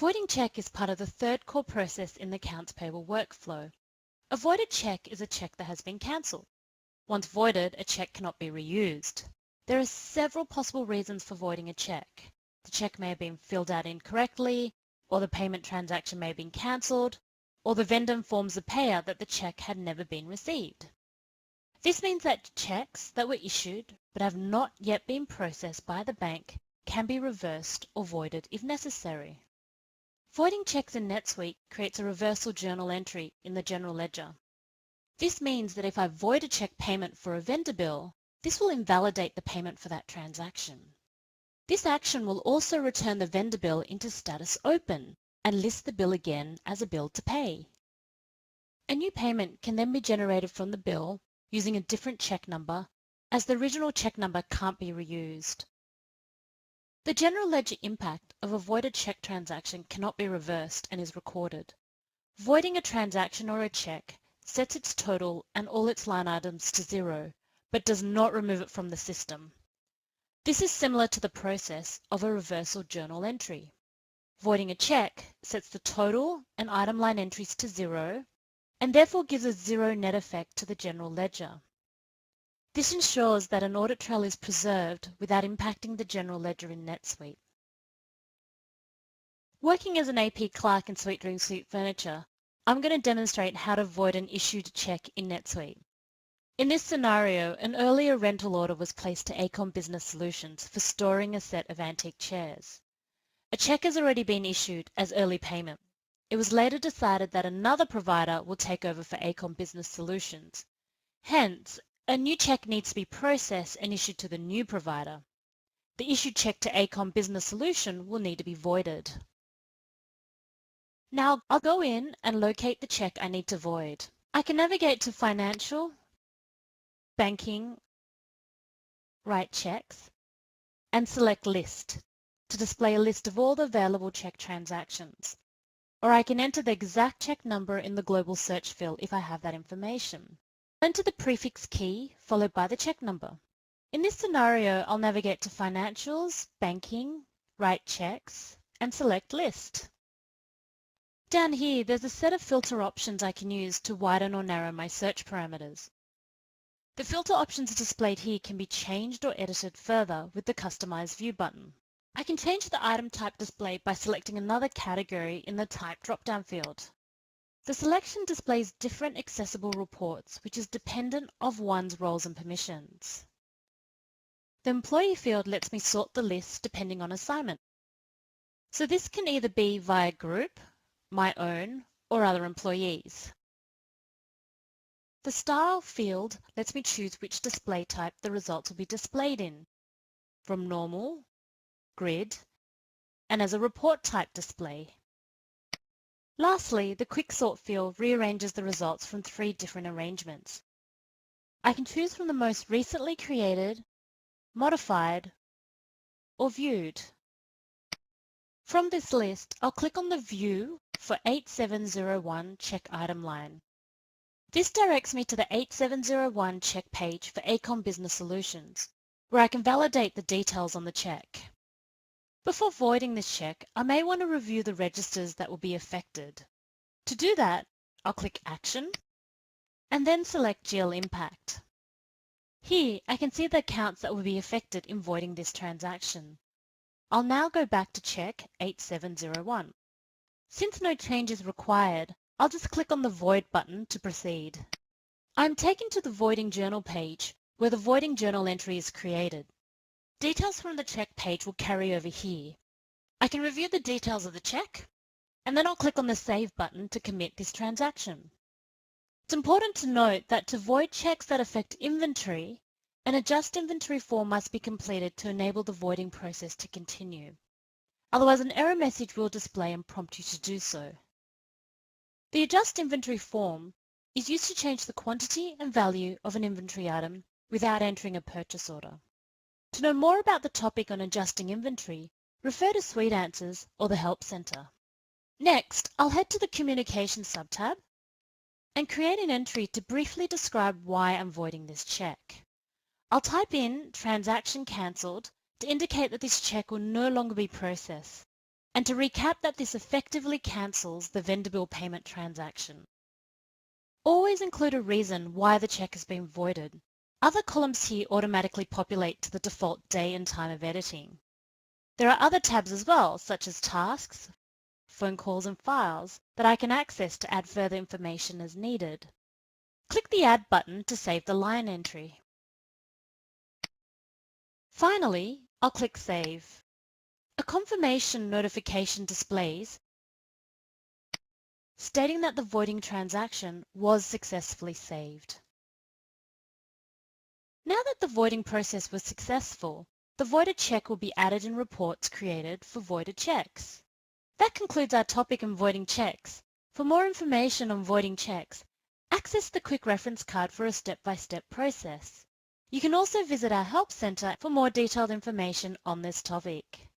Voiding check is part of the third core process in the accounts payable workflow. A voided check is a check that has been cancelled. Once voided, a check cannot be reused. There are several possible reasons for voiding a check. The check may have been filled out incorrectly, or the payment transaction may have been cancelled, or the vendor informs the payer that the check had never been received. This means that checks that were issued but have not yet been processed by the bank can be reversed or voided if necessary. Voiding checks in NetSuite creates a reversal journal entry in the general ledger. This means that if I void a check payment for a vendor bill, this will invalidate the payment for that transaction. This action will also return the vendor bill into status open and list the bill again as a bill to pay. A new payment can then be generated from the bill using a different check number, as the original check number can't be reused. The general ledger impact of a voided check transaction cannot be reversed and is recorded. Voiding a transaction or a check sets its total and all its line items to 0, but does not remove it from the system. This is similar to the process of a reversal journal entry. Voiding a check sets the total and item line entries to 0, and therefore gives a 0 net effect to the general ledger. This ensures that an audit trail is preserved without impacting the general ledger in NetSuite. Working as an AP clerk in Suite Dream Suite Furniture, I'm going to demonstrate how to void an issued check in NetSuite. In this scenario, an earlier rental order was placed to Acom Business Solutions for storing a set of antique chairs. A check has already been issued as early payment. It was later decided that another provider will take over for Acom Business Solutions. Hence, a new check needs to be processed and issued to the new provider. The issued check to Acom Business Solution will need to be voided. Now I'll go in and locate the check I need to void. I can navigate to Financial, Banking, Write Checks, and select List to display a list of all the available check transactions. Or I can enter the exact check number in the global search field if I have that information. Enter the prefix key followed by the check number. In this scenario, I'll navigate to Financials, Banking, Write Checks, and select List. Down here, there's a set of filter options I can use to widen or narrow my search parameters. The filter options displayed here can be changed or edited further with the Customize View button. I can change the item type displayed by selecting another category in the Type drop-down field. The selection displays different accessible reports, which is dependent of one's roles and permissions. The Employee field lets me sort the list depending on assignment. So this can either be via group, my own, or other employees. The Style field lets me choose which display type the results will be displayed in, from normal, grid, and as a report type display. Lastly, the Quick Sort field rearranges the results from 3 different arrangements. I can choose from the most recently created, modified, or viewed. From this list, I'll click on the View for 8701 check item line. This directs me to the 8701 check page for Acom Business Solutions, where I can validate the details on the check. Before voiding this check, I may want to review the registers that will be affected. To do that, I'll click Action, and then select GL Impact. Here, I can see the accounts that will be affected in voiding this transaction. I'll now go back to check 8701. Since no change is required, I'll just click on the Void button to proceed. I'm taken to the Voiding Journal page, where the voiding journal entry is created. Details from the check page will carry over here. I can review the details of the check, and then I'll click on the Save button to commit this transaction. It's important to note that to void checks that affect inventory, an Adjust Inventory form must be completed to enable the voiding process to continue. Otherwise, an error message will display and prompt you to do so. The Adjust Inventory form is used to change the quantity and value of an inventory item without entering a purchase order. To know more about the topic on adjusting inventory, refer to Suite Answers or the Help Center. Next, I'll head to the Communication subtab and create an entry to briefly describe why I'm voiding this check. I'll type in transaction cancelled to indicate that this check will no longer be processed. And to recap that this effectively cancels the vendor bill payment transaction. Always include a reason why the check has been voided. Other columns here automatically populate to the default day and time of editing. There are other tabs as well, such as tasks, phone calls and files, that I can access to add further information as needed. Click the Add button to save the line entry. Finally, I'll click Save. A confirmation notification displays stating that the voiding transaction was successfully saved. Now that the voiding process was successful, the voided check will be added in reports created for voided checks. That concludes our topic on voiding checks. For more information on voiding checks, access the quick reference card for a step-by-step process. You can also visit our Help Center for more detailed information on this topic.